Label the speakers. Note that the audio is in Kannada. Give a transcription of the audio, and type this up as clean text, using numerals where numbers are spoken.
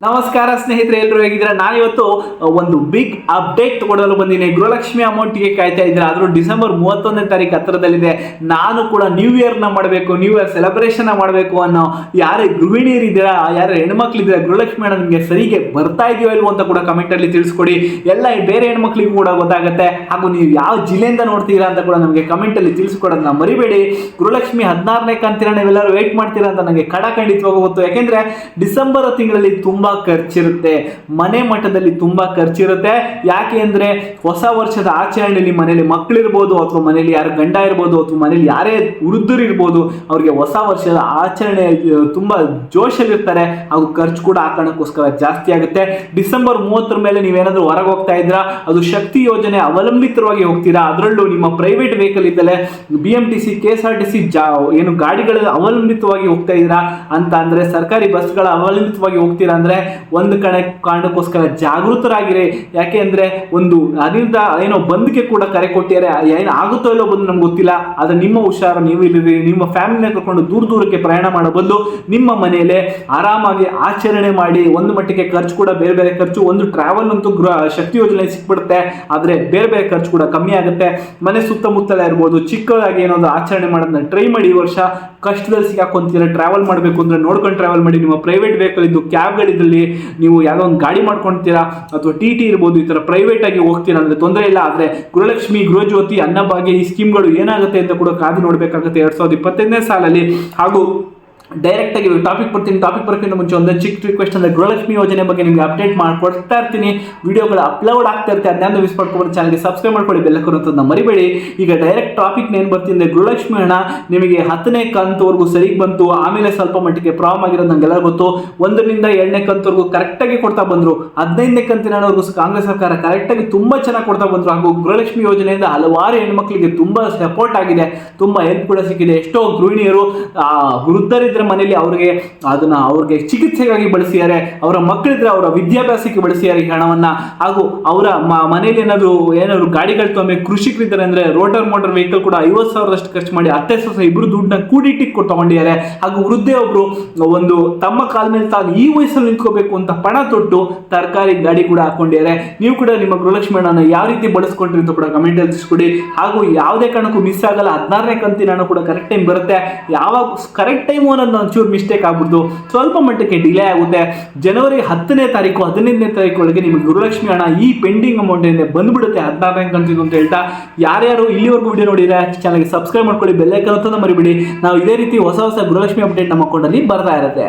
Speaker 1: ನಮಸ್ಕಾರ ಸ್ನೇಹಿತರೆ, ಎಲ್ಲರೂ ಹೇಗಿದ್ದೀರಾ? ನಾನಿವತ್ತು ಒಂದು ಬಿಗ್ ಅಪ್ಡೇಟ್ ಕೊಡಲು ಬಂದಿನಿ. ಗೃಹಲಕ್ಷ್ಮಿ ಅಮೌಂಟ್ಗೆ ಕಾಯ್ತಾ ಇದ್ರೆ ಆದರೂ ಡಿಸೆಂಬರ್ 31ನೇ ತಾರೀಕು ಹತ್ತಿರದಲ್ಲಿದೆ. ನಾನು ಕೂಡ ನ್ಯೂ ಇಯರ್ನ ಮಾಡಬೇಕು, ನ್ಯೂ ಇಯರ್ ಸೆಲೆಬ್ರೇಷನ್ ಮಾಡಬೇಕು ಅನ್ನೋ ಯಾರೇ ಗೃಹಿಣಿಯರಿದ್ದೀರಾ, ಯಾರು ಹೆಣ್ಮಕ್ಳಿದ್ದೀರಾ, ಗೃಹಲಕ್ಷ್ಮಿ ಹಣ ನಿಮಗೆ ಸರಿಗೆ ಬರ್ತಾ ಇದೆಯೋ ಇಲ್ವೋ ಅಂತ ಕೂಡ ಕಮೆಂಟಲ್ಲಿ ತಿಳಿಸ್ಕೊಡಿ. ಎಲ್ಲ ಬೇರೆ ಹೆಣ್ಮಕ್ಳಿಗೂ ಕೂಡ ಗೊತ್ತಾಗುತ್ತೆ. ಹಾಗೂ ನೀವು ಯಾವ ಜಿಲ್ಲೆಯಿಂದ ನೋಡ್ತೀರಾ ಅಂತ ಕೂಡ ನಮಗೆ ಕಮೆಂಟಲ್ಲಿ ತಿಳಿಸ್ಕೊಡೋದನ್ನ ಮರಿಬೇಡಿ. ಗೃಹಲಕ್ಷ್ಮಿ 16ನೇ ಕಂತಿನ ನೀವೆಲ್ಲರೂ ವೇಟ್ ಮಾಡ್ತೀರಾ ಅಂತ ನನಗೆ ಖಂಡಿತವಾಗಿ ಗೊತ್ತು. ಯಾಕೆಂದ್ರೆ ಡಿಸೆಂಬರ್ ತಿಂಗಳಲ್ಲಿ ತುಂಬಾ ಖರ್ಚಿರುತ್ತೆ, ಮನೆ ಮಟ್ಟದಲ್ಲಿ ತುಂಬಾ ಖರ್ಚಿರುತ್ತೆ. ಯಾಕೆ ಅಂದ್ರೆ ಹೊಸ ವರ್ಷದ ಆಚರಣೆಯಲ್ಲಿ ಮನೇಲಿ ಮಕ್ಕಳಿರ್ಬೋದು, ಅಥವಾ ಮನೇಲಿ ಯಾರು ಗಂಡ ಇರ್ಬೋದು, ಅಥವಾ ಮನೇಲಿ ಯಾರೇ ವೃದ್ಧರು ಇರ್ಬೋದು, ಅವ್ರಿಗೆ ಹೊಸ ವರ್ಷದ ಆಚರಣೆ ತುಂಬಾ ಜೋಶಲ್ಲಿರ್ತಾರೆ. ಹಾಗೂ ಖರ್ಚು ಕೂಡ ಆ ಕಾರಣಕ್ಕೋಸ್ಕರ ಜಾಸ್ತಿ ಆಗುತ್ತೆ. ಡಿಸೆಂಬರ್ 30 ಮೇಲೆ ನೀವೇನಾದ್ರೂ ಹೊರಗೆ ಹೋಗ್ತಾ ಇದ್ರಾ, ಅದು ಶಕ್ತಿ ಯೋಜನೆ ಅವಲಂಬಿತವಾಗಿ ಹೋಗ್ತೀರಾ, ಅದರಲ್ಲೂ ನಿಮ್ಮ ಪ್ರೈವೇಟ್ ವೆಹಿಕಲ್ ಇದ್ದಲೆ BMTC KSRTC ಏನು ಗಾಡಿಗಳ ಅವಲಂಬಿತವಾಗಿ ಹೋಗ್ತಾ ಇದ್ದೀರಾ ಅಂತ ಅಂದ್ರೆ, ಸರ್ಕಾರಿ ಬಸ್ಗಳ ಅವಲಂಬಿತವಾಗಿ ಹೋಗ್ತೀರಾ ಅಂದ್ರೆ ಒಂದು ಕಾರಣಕ್ಕೋಸ್ಕರ ಜಾಗೃತರಾಗಿರಿ. ಯಾಕೆ ಅಂದ್ರೆ ಒಂದು ಅದರಿಂದ ಏನೋ ಬಂದ್ಗೆ ಕೂಡ ಕರೆ ಕೊಟ್ಟಿದ್ದಾರೆ. ಏನು ಆಗುತ್ತೋ ಇಲ್ಲೋ ಬಂದು ನಮ್ಗೆ ಗೊತ್ತಿಲ್ಲ, ಆದ್ರೆ ನಿಮ್ಮ ಹುಷಾರು ನೀವು ಇಲ್ಲಿರಿ. ನಿಮ್ಮ ಫ್ಯಾಮಿಲಿನ ಕರ್ಕೊಂಡು ದೂರಕ್ಕೆ ಪ್ರಯಾಣ ಮಾಡೋ ಬದಲು ನಿಮ್ಮ ಮನೆಯಲ್ಲೇ ಆರಾಮಾಗಿ ಆಚರಣೆ ಮಾಡಿ. ಒಂದು ಮಟ್ಟಿಗೆ ಖರ್ಚು ಕೂಡ ಬೇರೆ ಖರ್ಚು, ಒಂದು ಟ್ರಾವೆಲ್ ಅಂತೂ ಶಕ್ತಿ ಯೋಜನೆ ಸಿಕ್ಬಿಡುತ್ತೆ, ಆದ್ರೆ ಬೇರೆ ಖರ್ಚು ಕೂಡ ಕಮ್ಮಿ ಆಗುತ್ತೆ. ಮನೆ ಸುತ್ತಮುತ್ತಲ ಇರ್ಬೋದು, ಚಿಕ್ಕದಾಗಿ ಏನೊಂದು ಆಚರಣೆ ಮಾಡೋದನ್ನ ಟ್ರೈ ಮಾಡಿ. ಈ ವರ್ಷ ಕಷ್ಟದಲ್ಲಿ ಸಿಗಾಕೊಂತೀರಾ, ಟ್ರಾವೆಲ್ ಮಾಡಬೇಕು ಅಂದ್ರೆ ನೋಡ್ಕೊಂಡು ಟ್ರಾವೆಲ್ ಮಾಡಿ. ನಿಮ್ಮ ಪ್ರೈವೇಟ್ ವೆಹಿಕಲ್ ಇದ್ದು ಕ್ಯಾಬ್ಗಳಿದ್ದಲ್ಲಿ ನೀವು ಯಾವುದೋ ಒಂದು ಗಾಡಿ ಮಾಡ್ಕೊಳ್ತೀರಾ, ಅಥವಾ TT ಇರ್ಬೋದು, ಈ ತರ ಪ್ರೈವೇಟ್ ಆಗಿ ಹೋಗ್ತೀರಾ ಅಂದ್ರೆ ತೊಂದರೆ ಇಲ್ಲ. ಆದ್ರೆ ಗೃಹಲಕ್ಷ್ಮಿ, ಗೃಹಜ್ಯೋತಿ, ಅನ್ನಭಾಗ್ಯ ಈ ಸ್ಕೀಮ್ಗಳು ಏನಾಗುತ್ತೆ ಅಂತ ಕೂಡ ಕಾದು ನೋಡ್ಬೇಕಾಗುತ್ತೆ 2025ನೇ ಸಾಲಲ್ಲಿ. ಹಾಗೂ ಡೈರೆಕ್ಟ್ ಆಗಿ ಟಾಪಿಕ್ ಬರ್ತೀನಿ. ಟಾಪಿಕ್ ಬರೋಕ್ಕಿಂತ ಮುಂಚೆ ಒಂದು ಚಿಕ್ಕ ರಿಕ್ವೆಸ್ಟ್ ಅಂದ್ರೆ, ಗೃಹಲಕ್ಷ್ಮಿ ಯೋಜನೆ ಬಗ್ಗೆ ನಿಮಗೆ ಅಪ್ಡೇಟ್ ಮಾಡ್ಕೊಡ್ತಾ ಇರ್ತೀನಿ, ವಿಡಿಯೋಗಳು ಅಪ್ಲೋಡ್ ಆಗ್ತಾ ಇರ್ತೀನಿ. ಅದನ್ನ ಮಿಸ್ ಮಾಡ್ಕೊಂಡು ಚಾನಲ್ಗೆ ಸಬ್ಸ್ಕ್ರೈಬ್ ಮಾಡ್ಕೊಳ್ಳಿ, ಬೆಲ್ ಹಾಕೋದನ್ನ ಮರಿಬೇಡಿ. ಈಗ ಡೈರೆಕ್ಟ್ ಟಾಪಿಕ್ ಏನು ಬರ್ತೀನಿ ಅಂದ್ರೆ, ಗೃಹಲಕ್ಷ್ಮಿ ಹಣ ನಿಮಗೆ 10ನೇ ಕಂತವರೆಗೂ ಸರಿಗೆ ಬಂತು. ಆಮೇಲೆ ಸ್ವಲ್ಪ ಮಟ್ಟಿಗೆ ಪ್ರಾಬ್ಲಮ್ ಆಗಿರೋದು ನಂಗೆಲ್ಲ ಗೊತ್ತು. 1ರಿಂದ 7ನೇ ಕಂತವರೆಗೂ ಕರೆಕ್ಟಾಗಿ ಕೊಡ್ತಾ ಬಂದ್ರು. 15ನೇ ಕಂತಿನವರೆಗೂ ಕಾಂಗ್ರೆಸ್ ಸರ್ಕಾರ ಕರೆಕ್ಟಾಗಿ ತುಂಬಾ ಚೆನ್ನಾಗಿ ಕೊಡ್ತಾ ಬಂದ್ರು. ಹಾಗೂ ಗೃಹಲಕ್ಷ್ಮಿ ಯೋಜನೆಯಿಂದ ಹಲವಾರು ಹೆಣ್ಮಕ್ಳಿಗೆ ತುಂಬಾ ಸಪೋರ್ಟ್ ಆಗಿದೆ, ತುಂಬಾ ಹೆಲ್ಪ್ ಕೂಡ ಸಿಕ್ಕಿದೆ. ಎಷ್ಟೋ ಗೃಹಿಣಿಯರು ವೃದ್ಧರಿದ್ದ ಮನೆಯಲ್ಲಿ ಅವ್ರಿಗೆ ಚಿಕಿತ್ಸೆಗಾಗಿ ಬಳಸಿದ್ದಾರೆ, ಅವರ ಮಕ್ಕಳಿದ್ರೆ ಅವರ ವಿದ್ಯಾಭ್ಯಾಸಕ್ಕೆ ಬಳಸಿದ್ದಾರೆ ಈ ಹಣವನ್ನ. ಹಾಗೂ ಅವರ ಮನೆಯಲ್ಲಿ ಏನಾದ್ರು ಗಾಡಿಗಳು ತೊಗೊಂಡು ಕೃಷಿಕರಿದ್ದಾರೆ ಅಂದ್ರೆ ರೋಟರ್ ಮೋಟರ್ ವೆಹಿಕಲ್ ಕೂಡ 50,000 ಖರ್ಚು ಮಾಡಿ 10,000 ಇಬ್ರು ದುಡ್ಡನ್ನ ಕೂಡಿಟ್ಟಿಗೆ ತಗೊಂಡಿದ್ದಾರೆ. ಹಾಗೂ ವೃದ್ಧೆ ಒಬ್ರು ಒಂದು ತಮ್ಮ ಕಾಲ ಮೇಲೆ ತಾನು ಈ ವಯಸ್ಸಲ್ಲಿ ನಿಂತ್ಕೋಬೇಕು ಅಂತ ಪಣ ತೊಟ್ಟು ತರಕಾರಿ ಗಾಡಿ ಕೂಡ ಹಾಕೊಂಡಿದ್ದಾರೆ. ನೀವು ಕೂಡ ನಿಮ್ಮ ಗೃಹಲಕ್ಷ್ಮಿ ಹಣನ ಯಾವ ರೀತಿ ಬಳಸ್ಕೊಂಡ್ರಿ ಅಂತ ಕೂಡ ಕಮೆಂಟ್ ತಿಳಿಸ್ಕೊಡಿ. ಹಾಗೂ ಯಾವುದೇ ಕಾರಣಕ್ಕೂ ಮಿಸ್ ಆಗಲ್ಲ, 16ನೇ ಕಂತಿನ ಹಣ ಕೂಡ ಕರೆಕ್ಟ್ ಟೈಮ್ ಬರುತ್ತೆ. ಯಾವಾಗ ಕರೆಕ್ಟ್ ಟೈಮ್ ಒಂಚೂರು ಮಿಸ್ಟೇಕ್ ಆಗ್ಬಿಡ್ತು, ಸ್ವಲ್ಪ ಮಟ್ಟಕ್ಕೆ ಡಿಲೇ ಆಗುತ್ತೆ. ಜನವರಿ 10ನೇ ತಾರೀಕು 15ನೇ ತಾರೀಕು ಒಳಗೆ ನಿಮಗೆ ಗೃಹಲಕ್ಷ್ಮಿ ಹಣ ಈ ಪೆಂಡಿಂಗ್ ಅಮೌಂಟ್ ಏನಿದೆ ಬಂದ್ಬಿಡುತ್ತೆ 16ನೇ ಕಂತಿದ್ದು ಅಂತ ಹೇಳ್ತಾ, ಯಾರ್ಯಾರು ಇಲ್ಲಿವರೆಗೂ ವಿಡಿಯೋ ನೋಡಿದ್ರೆ ಚಾನಲ್ಗೆ ಸಬ್ಸ್ಕ್ರೈಬ್ ಮಾಡ್ಕೊಳ್ಳಿ, ಬೆಲ್ ಐಕಾನ್ ಒತ್ತೋದನ್ನ ಮರಿಬೇಡಿ. ನಾವು ಇದೇ ರೀತಿ ಹೊಸ ಗೃಹಲಕ್ಷ್ಮಿ ಅಪ್ಡೇಟ್ ನಮ್ಮ ಅಕೌಂಟಲ್ಲಿ ಬರ್ತಾ ಇರುತ್ತೆ.